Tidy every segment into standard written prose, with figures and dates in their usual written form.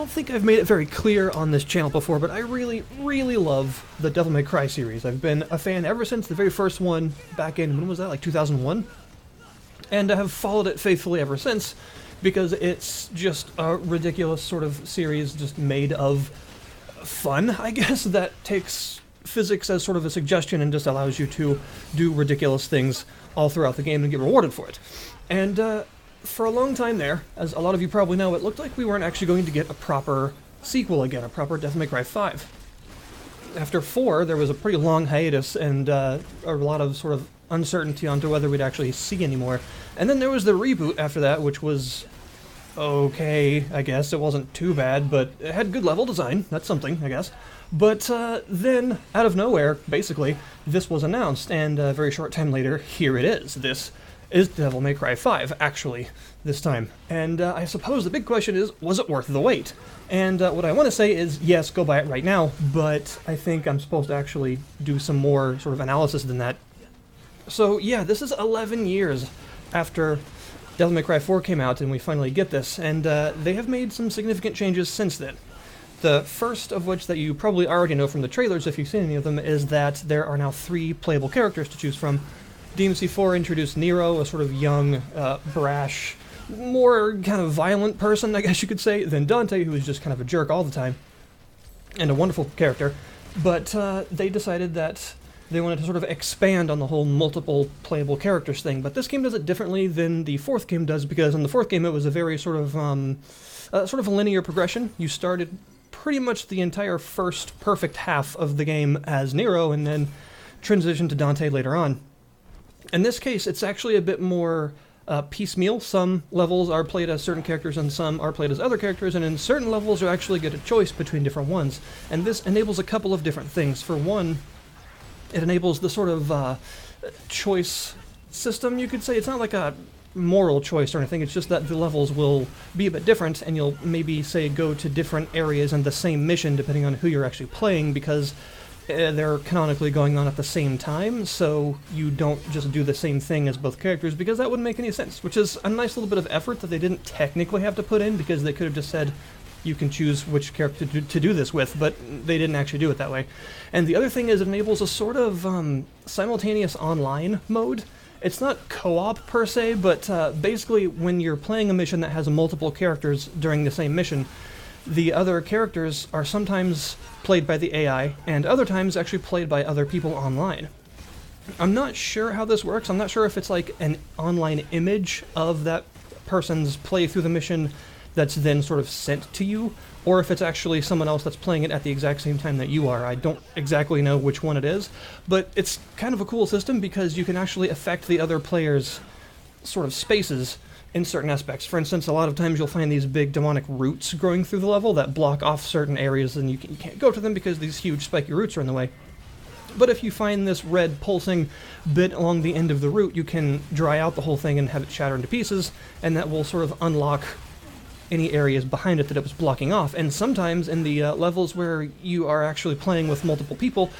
don't think I've made it very clear on this channel before, but I really, really love the Devil May Cry series. I've been a fan ever since the very first one back in, when was that, like 2001? And I have followed it faithfully ever since, because it's just a ridiculous sort of series just made of fun, I guess, that takes physics as sort of a suggestion and just allows you to do ridiculous things all throughout the game and get rewarded for it. And for a long time there, as a lot of you probably know, it looked like we weren't actually going to get a proper sequel again, a proper Devil May Cry 5. After 4, there was a pretty long hiatus and a lot of sort of uncertainty onto whether we'd actually see anymore. And then there was the reboot after that, which was okay, I guess. It wasn't too bad, but it had good level design. That's something, I guess. But then, out of nowhere, basically, this was announced, and a very short time later, here it is. This is Devil May Cry 5, actually, this time. And I suppose the big question is, was it worth the wait? And what I want to say is, yes, go buy it right now, but I think I'm supposed to actually do some more sort of analysis than that. So yeah, this is 11 years after Devil May Cry 4 came out, and we finally get this, and they have made some significant changes since then. The first of which that you probably already know from the trailers, if you've seen any of them, is that there are now 3 playable characters to choose from. DMC4 introduced Nero, a sort of young, brash, more kind of violent person, I guess you could say, than Dante, who was just kind of a jerk all the time, and a wonderful character. But they decided that they wanted to sort of expand on the whole multiple playable characters thing, but this game does it differently than the 4th game does, because in the 4th game it was a very sort of a linear progression. You started pretty much the entire first perfect half of the game as Nero, and then transitioned to Dante later on. In this case, it's actually a bit more piecemeal. Some levels are played as certain characters and some are played as other characters, and in certain levels you actually get a choice between different ones. And this enables a couple of different things. For one, it enables the sort of choice system, you could say. It's not like a moral choice or anything, it's just that the levels will be a bit different, and you'll maybe, say, go to different areas in the same mission depending on who you're actually playing, because they're canonically going on at the same time, so you don't just do the same thing as both characters, because that wouldn't make any sense, which is a nice little bit of effort that they didn't technically have to put in, because they could have just said, you can choose which character to do this with, but they didn't actually do it that way. And the other thing is it enables a sort of simultaneous online mode. It's not co-op per se, but basically when you're playing a mission that has multiple characters during the same mission, the other characters are sometimes played by the AI, and other times actually played by other people online. I'm not sure how this works. I'm not sure if it's like an online image of that person's play through the mission that's then sort of sent to you, or if it's actually someone else that's playing it at the exact same time that you are. I don't exactly know which one it is, but it's kind of a cool system because you can actually affect the other player's sort of spaces in certain aspects. For instance, a lot of times you'll find these big demonic roots growing through the level that block off certain areas, and you can't go to them because these huge spiky roots are in the way. But if you find this red pulsing bit along the end of the root, you can dry out the whole thing and have it shatter into pieces, and that will sort of unlock any areas behind it that it was blocking off. And sometimes in the levels where you are actually playing with multiple people,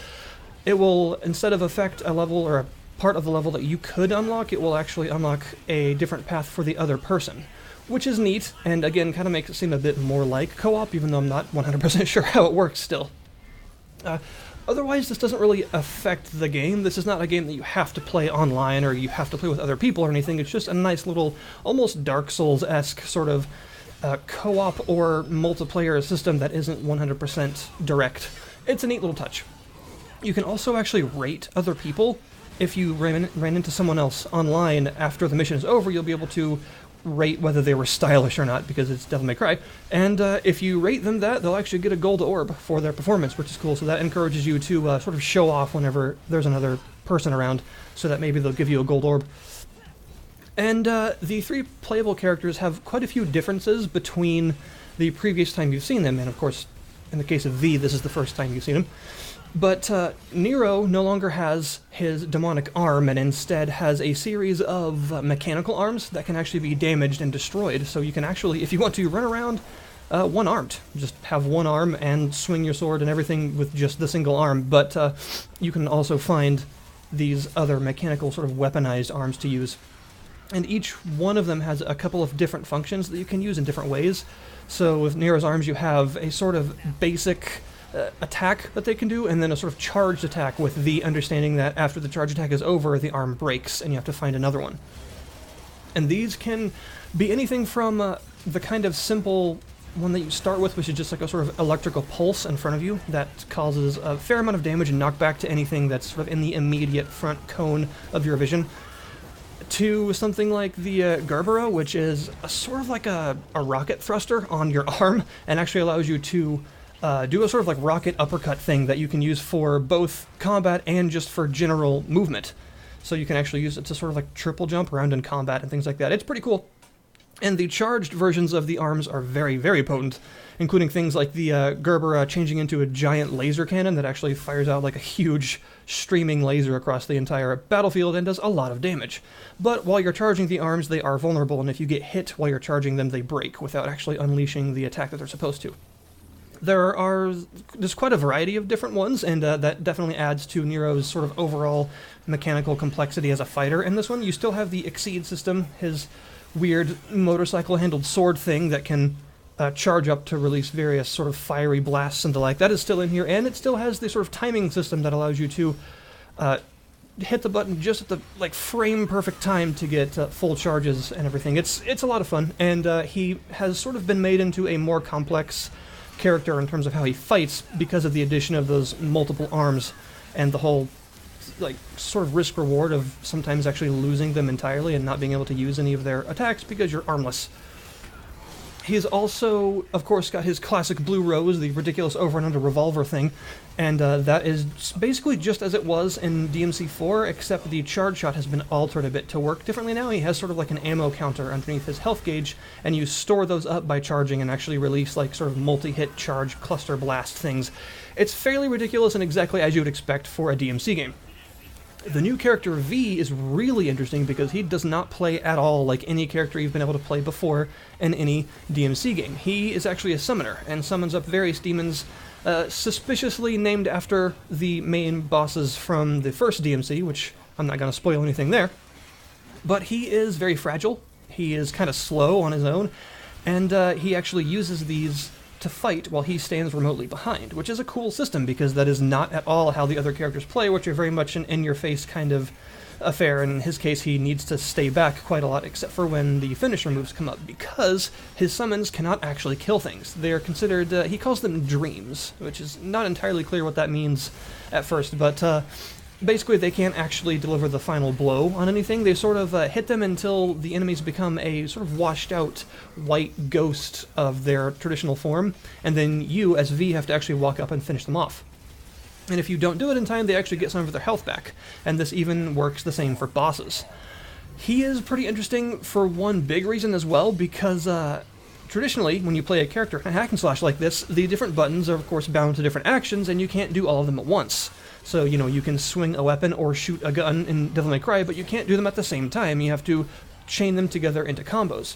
it will, instead of affect a level or a part of the level that you could unlock, it will actually unlock a different path for the other person, which is neat, and again, kind of makes it seem a bit more like co-op, even though I'm not 100% sure how it works still. Otherwise, this doesn't really affect the game. This is not a game that you have to play online or you have to play with other people or anything. It's just a nice little, almost Dark Souls-esque sort of co-op or multiplayer system that isn't 100% direct. It's a neat little touch. You can also actually rate other people. If you ran into someone else online after the mission is over, you'll be able to rate whether they were stylish or not, because it's Devil May Cry. And if you rate them that, they'll actually get a gold orb for their performance, which is cool. So that encourages you to sort of show off whenever there's another person around, so that maybe they'll give you a gold orb. And the 3 playable characters have quite a few differences between the previous time you've seen them, and of course, in the case of V, this is the first time you've seen him. But Nero no longer has his demonic arm, and instead has a series of mechanical arms that can actually be damaged and destroyed. So you can actually, if you want to, run around one-armed. Just have one arm and swing your sword and everything with just the single arm. But you can also find these other mechanical sort of weaponized arms to use. and each one of them has a couple of different functions that you can use in different ways. So with Nero's arms, you have a sort of basic attack that they can do, and then a sort of charged attack with the understanding that after the charge attack is over, the arm breaks and you have to find another one. And these can be anything from the kind of simple one that you start with, which is just like a sort of electrical pulse in front of you that causes a fair amount of damage and knockback to anything that's sort of in the immediate front cone of your vision, to something like the Gerbera, which is a sort of like a rocket thruster on your arm, and actually allows you to do a sort of like rocket uppercut thing that you can use for both combat and just for general movement. So you can actually use it to sort of like triple jump around in combat and things like that. It's pretty cool. And the charged versions of the arms are very, very potent, including things like the Gerbera changing into a giant laser cannon that actually fires out like a huge streaming laser across the entire battlefield and does a lot of damage. But while you're charging the arms, they are vulnerable, and if you get hit while you're charging them, they break without actually unleashing the attack that they're supposed to. There's quite a variety of different ones, and that definitely adds to Nero's sort of overall mechanical complexity as a fighter. In this one, you still have the Exceed system, his weird motorcycle-handled sword thing that can charge up to release various sort of fiery blasts and the like. That is still in here, and it still has the sort of timing system that allows you to hit the button just at the like frame-perfect time to get full charges and everything. It's a lot of fun, and he has sort of been made into a more complex character in terms of how he fights because of the addition of those multiple arms and the whole like sort of risk reward of sometimes actually losing them entirely and not being able to use any of their attacks because you're armless. He's also, of course, got his classic blue rose, the ridiculous over and under revolver thing, and that is basically just as it was in DMC4, except the charge shot has been altered a bit to work differently now. He has sort of like an ammo counter underneath his health gauge, and you store those up by charging and actually release like sort of multi-hit charge cluster blast things. It's fairly ridiculous and exactly as you would expect for a DMC game. The new character V is really interesting because he does not play at all like any character you've been able to play before in any DMC game. He is actually a summoner and summons up various demons suspiciously named after the main bosses from the first DMC, which I'm not going to spoil anything there. But he is very fragile, he is kind of slow on his own, and he actually uses these to fight while he stands remotely behind, which is a cool system because that is not at all how the other characters play, which are very much an in-your-face kind of affair. In his case, he needs to stay back quite a lot, except for when the finisher moves come up, because his summons cannot actually kill things. They are considered, he calls them dreams, which is not entirely clear what that means at first, but basically they can't actually deliver the final blow on anything. They sort of hit them until the enemies become a sort of washed out white ghost of their traditional form, and then you, as V, have to actually walk up and finish them off. And if you don't do it in time, they actually get some of their health back, and this even works the same for bosses. He is pretty interesting for one big reason as well, because traditionally, when you play a character in a hack and slash like this, the different buttons are of course bound to different actions, and you can't do all of them at once. So, you know, you can swing a weapon or shoot a gun in Devil May Cry, but you can't do them at the same time. You have to chain them together into combos.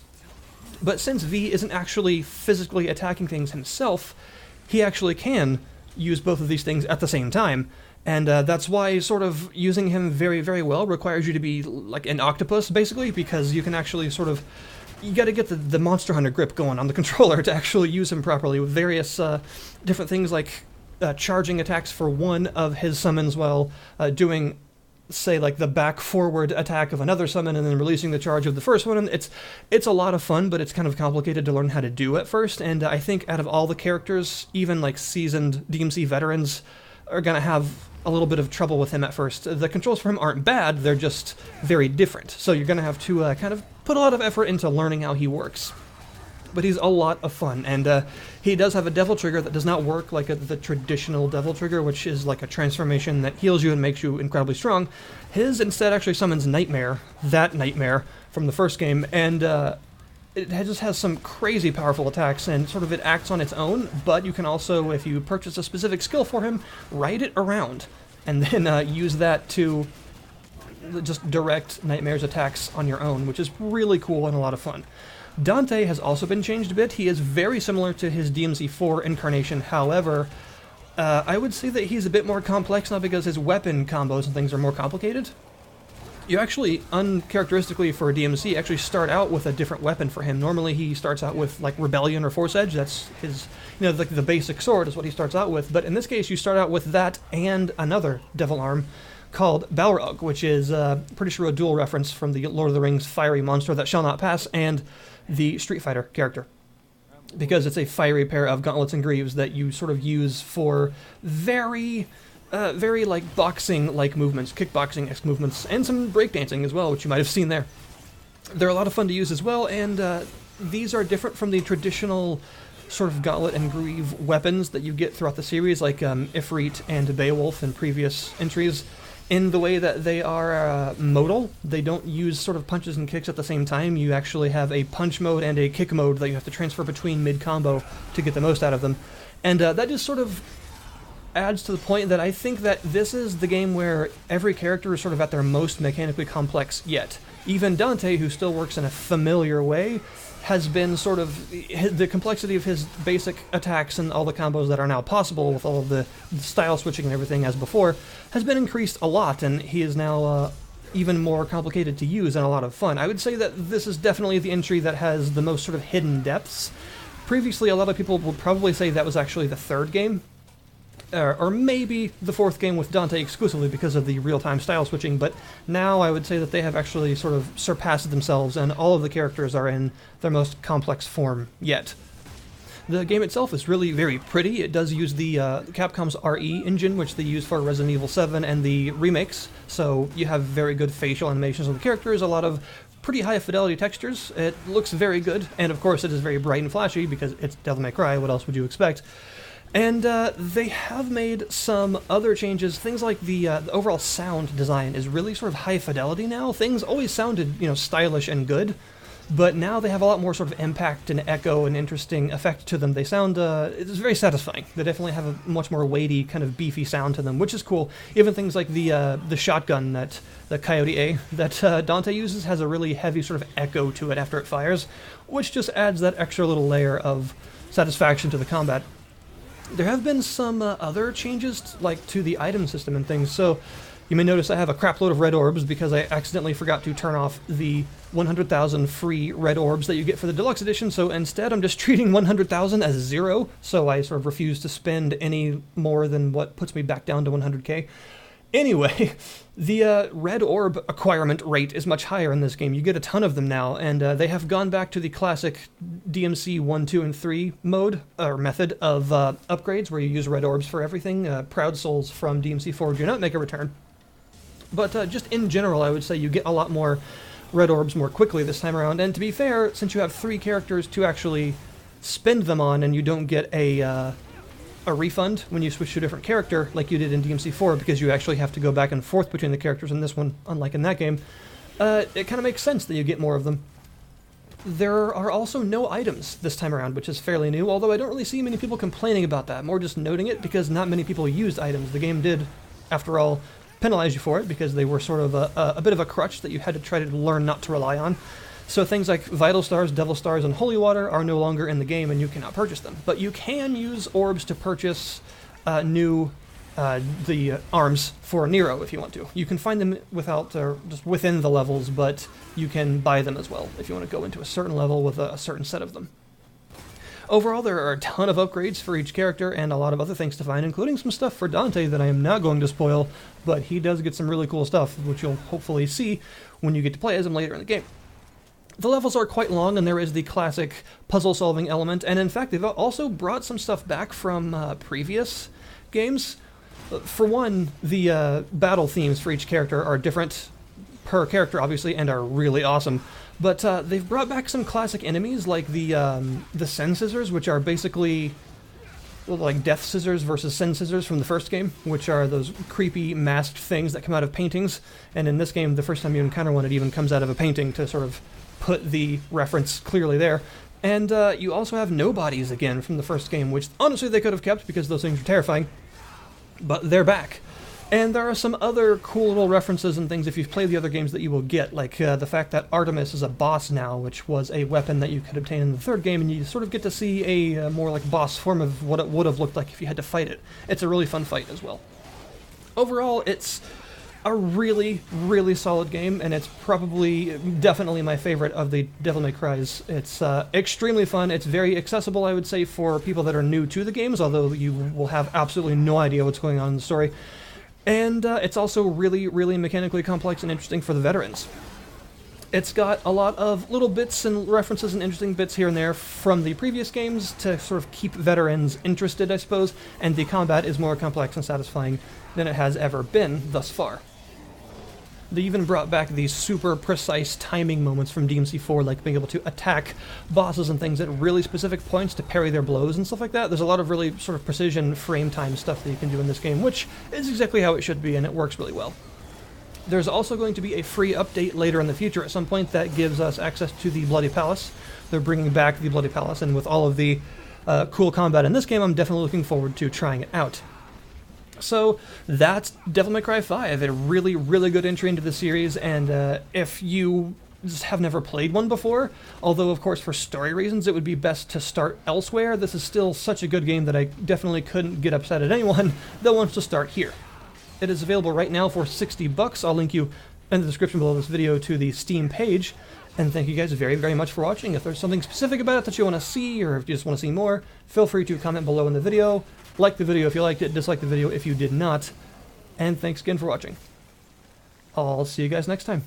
But since V isn't actually physically attacking things himself, he actually can use both of these things at the same time. And that's why sort of using him very, very well requires you to be like an octopus, basically, because you can actually sort of... You gotta get the Monster Hunter grip going on the controller to actually use him properly with various different things like charging attacks for one of his summons while doing, say, like the back-forward attack of another summon and then releasing the charge of the first one. And it's a lot of fun, but it's kind of complicated to learn how to do at first. And I think out of all the characters, even like seasoned DMC veterans are gonna have a little bit of trouble with him at first. The controls for him aren't bad, they're just very different. So you're gonna have to kind of put a lot of effort into learning how he works. But he's a lot of fun, and he does have a devil trigger that does not work like the traditional devil trigger, which is like a transformation that heals you and makes you incredibly strong. His instead actually summons Nightmare, that Nightmare from the first game, and it just has some crazy powerful attacks, and sort of it acts on its own, but you can also, if you purchase a specific skill for him, ride it around, and then use that to just direct Nightmare's attacks on your own, which is really cool and a lot of fun. Dante has also been changed a bit. He is very similar to his DMC4 incarnation, however, I would say that he's a bit more complex now because his weapon combos and things are more complicated. You actually, uncharacteristically for a DMC, actually start out with a different weapon for him. Normally he starts out with like Rebellion or Force Edge. That's his, the basic sword is what he starts out with. But in this case, you start out with that and another Devil Arm called Balrog, which is pretty sure a dual reference from the Lord of the Rings fiery monster that shall not pass and the Street Fighter character. Because it's a fiery pair of gauntlets and greaves that you sort of use for very like boxing-like movements, kickboxing-esque movements, and some breakdancing as well, which you might have seen there. They're a lot of fun to use as well, and these are different from the traditional sort of gauntlet and greave weapons that you get throughout the series, like Ifrit and Beowulf in previous entries, in the way that they are modal. They don't use sort of punches and kicks at the same time. You actually have a punch mode and a kick mode that you have to transfer between mid-combo to get the most out of them. And that just sort of adds to the point that I think that this is the game where every character is sort of at their most mechanically complex yet. Even Dante, who still works in a familiar way, has been sort of... the complexity of his basic attacks and all the combos that are now possible with all of the style switching and everything as before has been increased a lot, and he is now even more complicated to use and a lot of fun. I would say that this is definitely the entry that has the most sort of hidden depths. Previously, a lot of people would probably say that was actually the third game, or maybe the fourth game with Dante exclusively because of the real-time style switching, but now I would say that they have actually sort of surpassed themselves, and all of the characters are in their most complex form yet. The game itself is really very pretty. It does use the Capcom's RE engine, which they use for Resident Evil 7 and the remakes, so you have very good facial animations of the characters, a lot of pretty high-fidelity textures. It looks very good, and of course it is very bright and flashy because it's Devil May Cry. What else would you expect? And they have made some other changes. Things like the overall sound design is really sort of high fidelity now. Things always sounded, stylish and good, but now they have a lot more sort of impact and echo and interesting effect to them. They sound, it's very satisfying. They definitely have a much more weighty, kind of beefy sound to them, which is cool. Even things like the shotgun that the Coyote A that Dante uses has a really heavy sort of echo to it after it fires, which just adds that extra little layer of satisfaction to the combat. There have been some other changes, like to the item system and things. So you may notice I have a crap load of red orbs because I accidentally forgot to turn off the 100,000 free red orbs that you get for the deluxe edition. So instead, I'm just treating 100,000 as 0. So I sort of refuse to spend any more than what puts me back down to 100k. Anyway, the red orb acquirement rate is much higher in this game. You get a ton of them now, and they have gone back to the classic DMC 1, 2, and 3 mode, or method of upgrades, where you use red orbs for everything. Proud Souls from DMC 4 do not make a return. But just in general, I would say you get a lot more red orbs more quickly this time around, and to be fair, since you have 3 characters to actually spend them on, and you don't get a refund when you switch to a different character like you did in DMC4, because you actually have to go back and forth between the characters in this one, unlike in that game, it kind of makes sense that you get more of them. There are also no items this time around, which is fairly new, although I don't really see many people complaining about that, more just noting it because not many people used items. The game did, after all, penalize you for it because they were sort of a bit of a crutch that you had to try to learn not to rely on. So things like Vital Stars, Devil Stars, and Holy Water are no longer in the game, and you cannot purchase them. But you can use orbs to purchase the arms for Nero if you want to. You can find them just within the levels, but you can buy them as well if you want to go into a certain level with a certain set of them. Overall, there are a ton of upgrades for each character and a lot of other things to find, including some stuff for Dante that I am not going to spoil, but he does get some really cool stuff, which you'll hopefully see when you get to play as him later in the game. The levels are quite long, and there is the classic puzzle-solving element, and in fact, they've also brought some stuff back from previous games. For one, the battle themes for each character are different per character, obviously, and are really awesome. But they've brought back some classic enemies, like the Sen Scissors, which are basically like Death Scissors versus Sen Scissors from the first game, which are those creepy masked things that come out of paintings. And in this game, the first time you encounter one, it even comes out of a painting to sort of put the reference clearly there. And you also have nobodies again from the first game, which honestly they could have kept because those things are terrifying. But they're back. And there are some other cool little references and things if you've played the other games that you will get, like the fact that Artemis is a boss now, which was a weapon that you could obtain in the third game, and you sort of get to see a more like boss form of what it would have looked like if you had to fight it. It's a really fun fight as well. Overall, it's a really, really solid game, and it's probably, definitely my favorite of the Devil May Cry's. It's extremely fun. It's very accessible, I would say, for people that are new to the games, although you will have absolutely no idea what's going on in the story. And it's also really, really mechanically complex and interesting for the veterans. It's got a lot of little bits and references and interesting bits here and there from the previous games to sort of keep veterans interested, I suppose, and the combat is more complex and satisfying than it has ever been thus far. They even brought back these super precise timing moments from DMC4, like being able to attack bosses and things at really specific points to parry their blows and stuff like that. There's a lot of really sort of precision frame time stuff that you can do in this game, which is exactly how it should be, and it works really well. There's also going to be a free update later in the future at some point that gives us access to the Bloody Palace. They're bringing back the Bloody Palace, and with all of the cool combat in this game, I'm definitely looking forward to trying it out. So that's Devil May Cry 5, a really, really good entry into the series, and if you have never played one before, although of course for story reasons it would be best to start elsewhere, this is still such a good game that I definitely couldn't get upset at anyone that wants to start here. It is available right now for $60. I'll link you in the description below this video to the Steam page. And thank you guys very, very much for watching. If there's something specific about it that you want to see, or if you just want to see more, feel free to comment below in the video. Like the video if you liked it, dislike the video if you did not. And thanks again for watching. I'll see you guys next time.